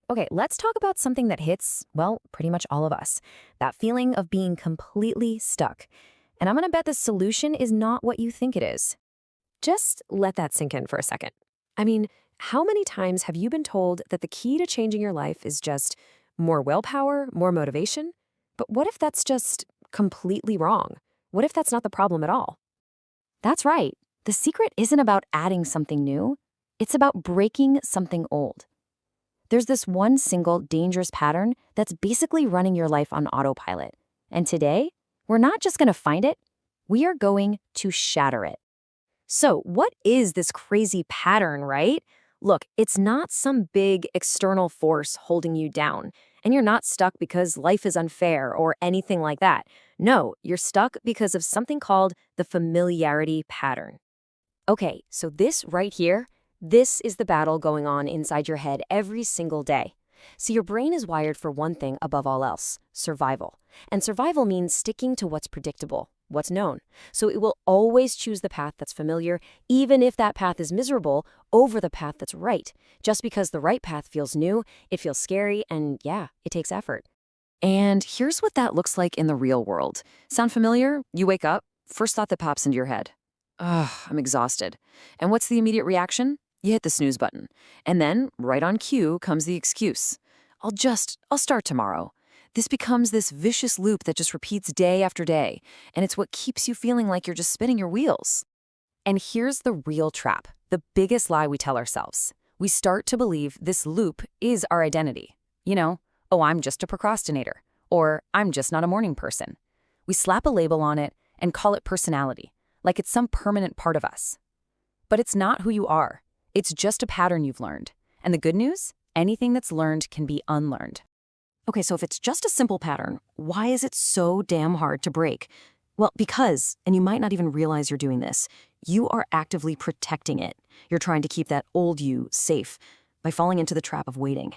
Okay, let's talk about something that hits, well, pretty much all of us. That feeling of being completely stuck. And I'm gonna bet the solution is not what you think it is. Just let that sink in for a second. I mean, how many times have you been told that the key to changing your life is just more willpower, more motivation? But what if that's just completely wrong? What if that's not the problem at all? That's right. The secret isn't about adding something new, it's about breaking something old. There's this one single dangerous pattern that's basically running your life on autopilot. And today, we're not just gonna find it, we are going to shatter it. So, what is this crazy pattern, right? Look, it's not some big external force holding you down, and you're not stuck because life is unfair or anything like that. No, you're stuck because of something called the familiarity pattern. Okay, so this right here, this is the battle going on inside your head every single day. So your brain is wired for one thing above all else, survival. And survival means sticking to what's predictable, what's known. So it will always choose the path that's familiar, even if that path is miserable, over the path that's right. Just because the right path feels new, it feels scary, and yeah, it takes effort. And here's what that looks like in the real world. Sound familiar? You wake up, first thought that pops into your head. Ugh, I'm exhausted. And what's the immediate reaction? You hit the snooze button. And then, right on cue, comes the excuse. I'll start tomorrow. This becomes this vicious loop that just repeats day after day, and it's what keeps you feeling like you're just spinning your wheels. And here's the real trap, the biggest lie we tell ourselves. We start to believe this loop is our identity. You know, oh, I'm just a procrastinator, or I'm just not a morning person. We slap a label on it and call it personality, like it's some permanent part of us. But it's not who you are. It's just a pattern you've learned. And the good news? Anything that's learned can be unlearned. Okay, so if it's just a simple pattern, why is it so damn hard to break? Well, because, and you might not even realize you're doing this, you are actively protecting it. You're trying to keep that old you safe by falling into the trap of waiting.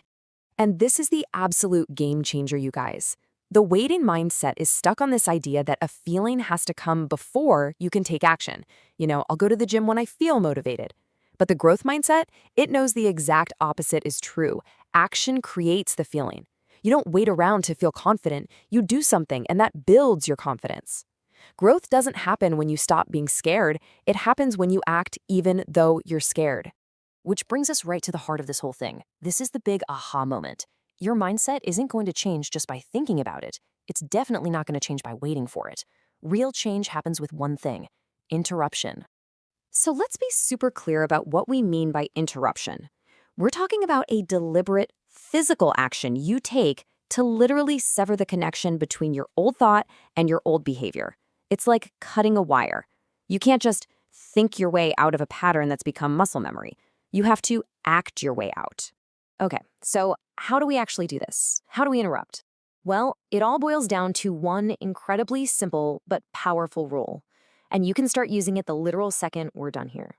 And this is the absolute game changer, you guys. The waiting mindset is stuck on this idea that a feeling has to come before you can take action. You know, I'll go to the gym when I feel motivated. But the growth mindset, it knows the exact opposite is true. Action creates the feeling. You don't wait around to feel confident, you do something, and that builds your confidence. Growth doesn't happen when you stop being scared, it happens when you act even though you're scared. Which brings us right to the heart of this whole thing. This is the big aha moment. Your mindset isn't going to change just by thinking about it. It's definitely not going to change by waiting for it. Real change happens with one thing: interruption. So let's be super clear about what we mean by interruption. We're talking about a deliberate, physical action you take to literally sever the connection between your old thought and your old behavior. It's like cutting a wire. You can't just think your way out of a pattern that's become muscle memory. You have to act your way out. Okay, so how do we actually do this? How do we interrupt? Well, it all boils down to one incredibly simple but powerful rule. And you can start using it the literal second we're done here.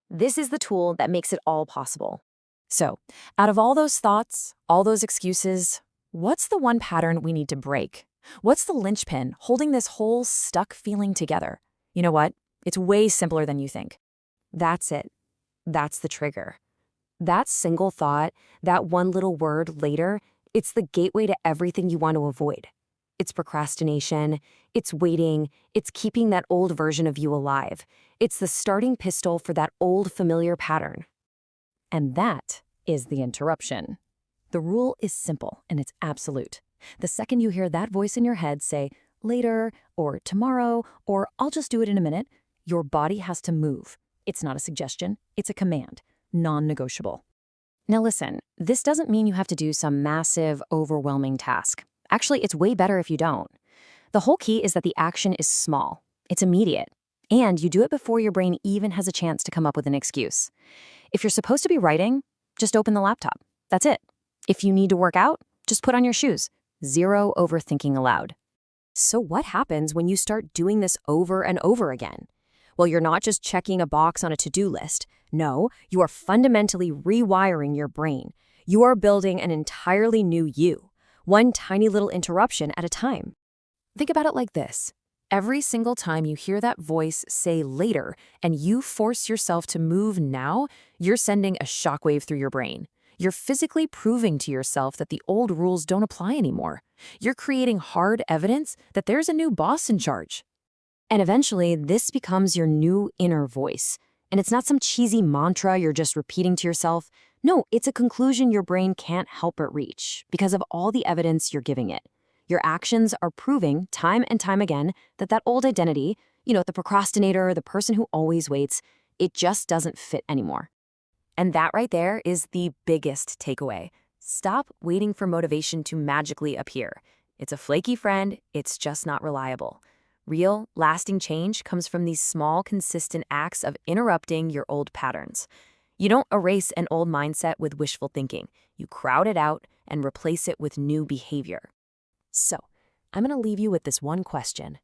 This is the tool that makes it all possible. So, out of all those thoughts, all those excuses, what's the one pattern we need to break? What's the linchpin holding this whole stuck feeling together? You know what? It's way simpler than you think. That's it. That's the trigger. That single thought, that one little word later, it's the gateway to everything you want to avoid. It's procrastination, it's waiting, it's keeping that old version of you alive. It's the starting pistol for that old familiar pattern. And that is the interruption. The rule is simple and it's absolute. The second you hear that voice in your head say, later, or tomorrow, or I'll just do it in a minute, your body has to move. It's not a suggestion, it's a command, non-negotiable. Now listen, this doesn't mean you have to do some massive, overwhelming task. Actually, it's way better if you don't. The whole key is that the action is small, it's immediate, and you do it before your brain even has a chance to come up with an excuse. If you're supposed to be writing, just open the laptop. That's it. If you need to work out, just put on your shoes. Zero overthinking allowed. So what happens when you start doing this over and over again? Well, you're not just checking a box on a to-do list. No, you are fundamentally rewiring your brain. You are building an entirely new you, one tiny little interruption at a time. Think about it like this. Every single time you hear that voice say later and you force yourself to move now, you're sending a shockwave through your brain. You're physically proving to yourself that the old rules don't apply anymore. You're creating hard evidence that there's a new boss in charge. And eventually, this becomes your new inner voice. And it's not some cheesy mantra you're just repeating to yourself. No, it's a conclusion your brain can't help but reach because of all the evidence you're giving it. Your actions are proving time and time again that that old identity, the procrastinator, the person who always waits, it just doesn't fit anymore. And that right there is the biggest takeaway. Stop waiting for motivation to magically appear. It's a flaky friend, it's just not reliable. Real, lasting change comes from these small, consistent acts of interrupting your old patterns. You don't erase an old mindset with wishful thinking. You crowd it out and replace it with new behavior. So, I'm going to leave you with this one question.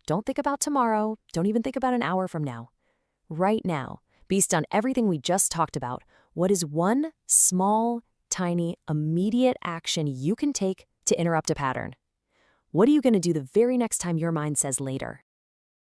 Don't think about tomorrow. Don't even think about an hour from now. Right now, based on everything we just talked about, what is one small, tiny, immediate action you can take to interrupt a pattern? What are you going to do the very next time your mind says later?